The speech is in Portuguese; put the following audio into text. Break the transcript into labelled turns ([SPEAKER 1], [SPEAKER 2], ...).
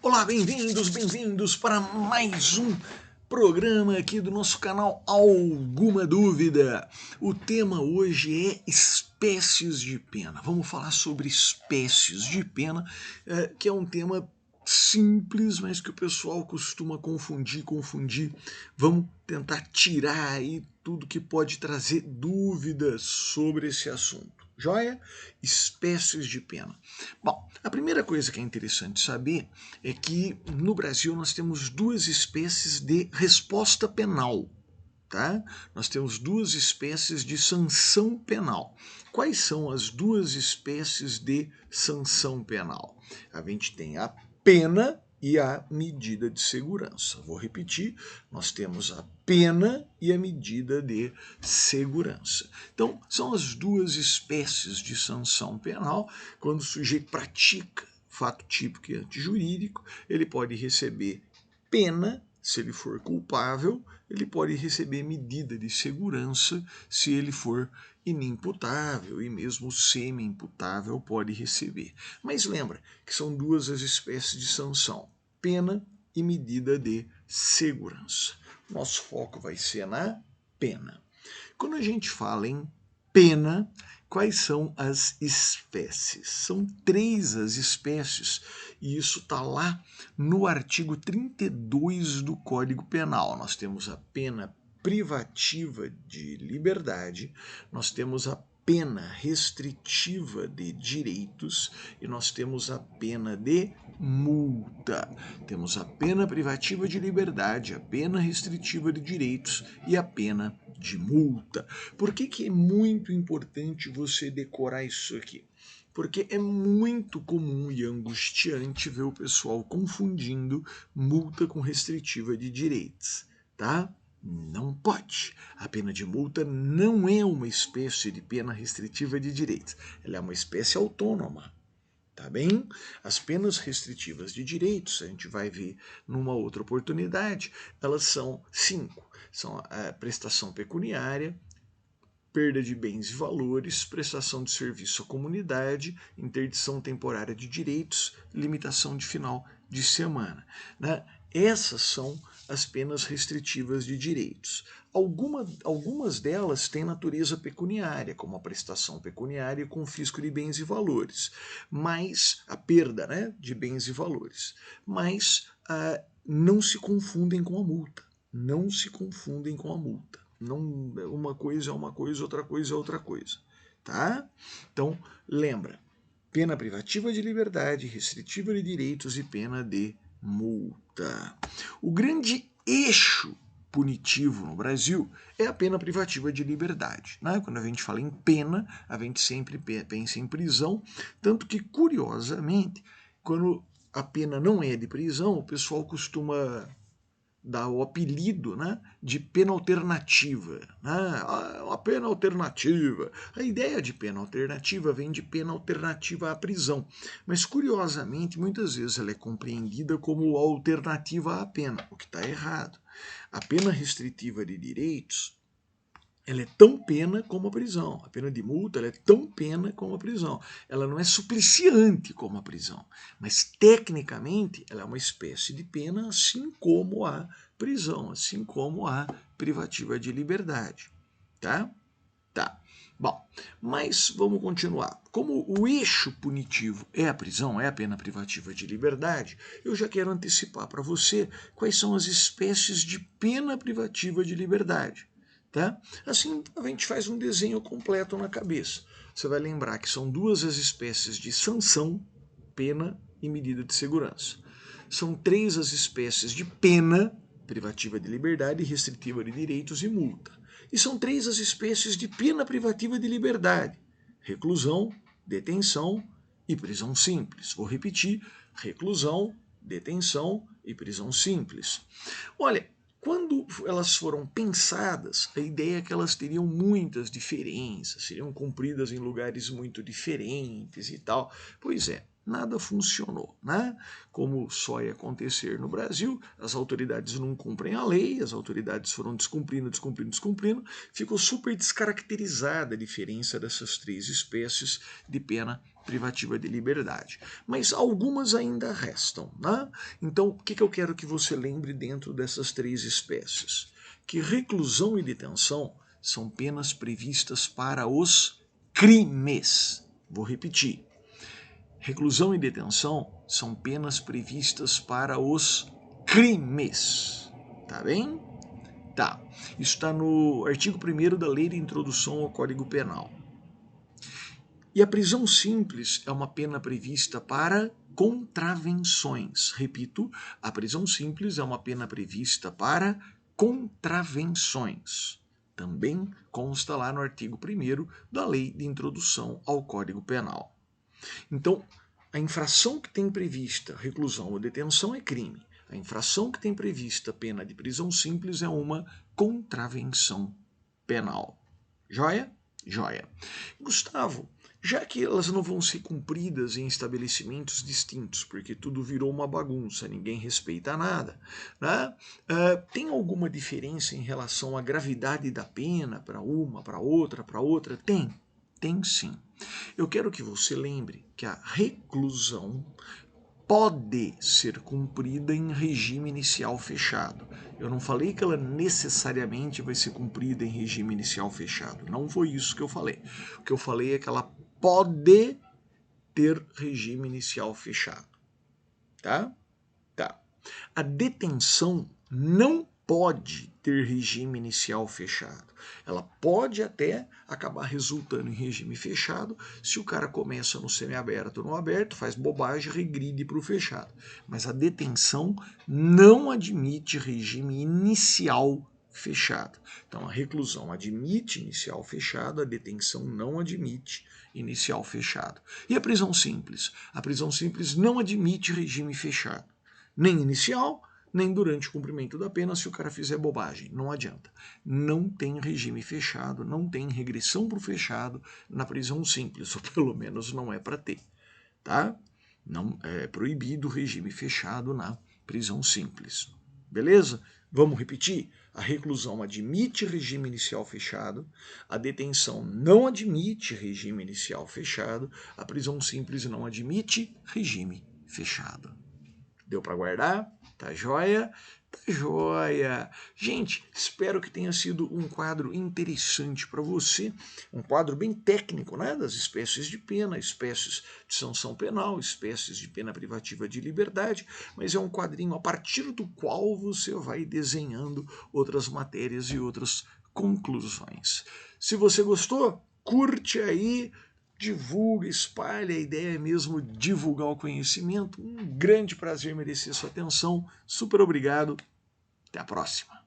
[SPEAKER 1] Olá, bem-vindos para mais um programa aqui do nosso canal Alguma Dúvida. O tema hoje é espécies de pena. Vamos falar sobre espécies de pena, que é um tema simples, mas que o pessoal costuma confundir. Vamos tentar tirar aí tudo que pode trazer dúvidas sobre esse assunto. Joia? Espécies de pena. Bom, a primeira coisa que é interessante saber é que no Brasil nós temos duas espécies de resposta penal. Tá? Nós temos duas espécies de sanção penal. Quais são as duas espécies de sanção penal? A gente tem a pena e a medida de segurança. Vou repetir, nós temos a pena e a medida de segurança. Então, são as duas espécies de sanção penal. Quando o sujeito pratica fato típico e antijurídico, ele pode receber pena se ele for culpável, ele pode receber medida de segurança se ele for inimputável e mesmo semi-imputável pode receber. Mas lembra que são duas as espécies de sanção, pena e medida de segurança. Nosso foco vai ser na pena. Quando a gente fala em pena, quais são as espécies? São 3 as espécies, e isso está lá no artigo 32 do Código Penal. Nós temos a pena privativa de liberdade, nós temos a pena restritiva de direitos e nós temos a pena de multa. Temos a pena privativa de liberdade, a pena restritiva de direitos e a pena de multa. Por que é muito importante você decorar isso aqui? Porque é muito comum e angustiante ver o pessoal confundindo multa com restritiva de direitos, tá? Não pode. A pena de multa não é uma espécie de pena restritiva de direitos. Ela é uma espécie autônoma. Tá bem? As penas restritivas de direitos, a gente vai ver numa outra oportunidade, elas são 5. São a prestação pecuniária, perda de bens e valores, prestação de serviço à comunidade, interdição temporária de direitos, limitação de final de semana. Né? Essas são as penas restritivas de direitos. Algumas delas têm natureza pecuniária, como a prestação pecuniária e confisco de bens e valores, mas a perda, né, de bens e valores. Mas não se confundem com a multa. Não se confundem com a multa. Não, uma coisa é uma coisa, outra coisa é outra coisa. Tá? Então, lembra, pena privativa de liberdade, restritiva de direitos e pena de multa. O grande eixo punitivo no Brasil é a pena privativa de liberdade. Né? Quando a gente fala em pena, a gente sempre pensa em prisão, tanto que, curiosamente, quando a pena não é de prisão, o pessoal costuma dar o apelido, né, de pena alternativa. Né? Uma pena alternativa. A ideia de pena alternativa vem de pena alternativa à prisão. Mas, curiosamente, muitas vezes ela é compreendida como alternativa à pena, o que está errado. A pena restritiva de direitos, ela é tão pena como a prisão. A pena de multa ela é tão pena como a prisão. Ela não é supliciante como a prisão, mas tecnicamente ela é uma espécie de pena, assim como a prisão, assim como a privativa de liberdade. Tá? Tá. Bom, mas vamos continuar. Como o eixo punitivo é a prisão, é a pena privativa de liberdade, eu já quero antecipar para você quais são as espécies de pena privativa de liberdade. Tá? Assim a gente faz um desenho completo na cabeça. Você vai lembrar que são 2 as espécies de sanção, pena e medida de segurança. São 3 as espécies de pena, privativa de liberdade, restritiva de direitos e multa. E são 3 as espécies de pena privativa de liberdade: reclusão, detenção e prisão simples. Vou repetir: reclusão, detenção e prisão simples. Olha, quando elas foram pensadas, a ideia é que elas teriam muitas diferenças, seriam cumpridas em lugares muito diferentes e tal. Pois é, nada funcionou, né? Como só ia acontecer no Brasil, as autoridades não cumprem a lei, as autoridades foram descumprindo, ficou super descaracterizada a diferença dessas 3 espécies de pena privativa de liberdade. Mas algumas ainda restam, né? Então, o que eu quero que você lembre dentro dessas 3 espécies? Que reclusão e detenção são penas previstas para os crimes. Vou repetir. Reclusão e detenção são penas previstas para os crimes. Tá bem? Tá. Isso está no artigo 1º da Lei de Introdução ao Código Penal. E a prisão simples é uma pena prevista para contravenções. Repito, a prisão simples é uma pena prevista para contravenções. Também consta lá no artigo 1º da Lei de Introdução ao Código Penal. Então, a infração que tem prevista reclusão ou detenção é crime. A infração que tem prevista pena de prisão simples é uma contravenção penal. Joia? Joia. Gustavo, já que elas não vão ser cumpridas em estabelecimentos distintos, porque tudo virou uma bagunça, ninguém respeita nada, né? Tem alguma diferença em relação à gravidade da pena para uma, para outra, para outra? Tem sim. Eu quero que você lembre que a reclusão pode ser cumprida em regime inicial fechado. Eu não falei que ela necessariamente vai ser cumprida em regime inicial fechado. Não foi isso que eu falei. O que eu falei é que ela pode ter regime inicial fechado. Tá? Tá. A detenção não pode ter regime inicial fechado. Ela pode até acabar resultando em regime fechado se o cara começa no semiaberto ou no aberto, faz bobagem, regride para o fechado. Mas a detenção não admite regime inicial fechado. Então a reclusão admite inicial fechado, a detenção não admite inicial fechado. E a prisão simples? A prisão simples não admite regime fechado. Nem inicial, nem durante o cumprimento da pena se o cara fizer bobagem. Não adianta. Não tem regime fechado, não tem regressão para o fechado na prisão simples, ou pelo menos não é para ter. Tá? Não é proibido o regime fechado na prisão simples. Beleza? Vamos repetir? A reclusão admite regime inicial fechado, a detenção não admite regime inicial fechado, a prisão simples não admite regime fechado. Deu para guardar? Tá joia? Tá joia! Gente, espero que tenha sido um quadro interessante para você, um quadro bem técnico, né? Das espécies de pena, espécies de sanção penal, espécies de pena privativa de liberdade, mas é um quadrinho a partir do qual você vai desenhando outras matérias e outras conclusões. Se você gostou, curte aí, divulga, espalha, a ideia é mesmo divulgar o conhecimento. Um grande prazer merecer sua atenção. Super obrigado. Até a próxima.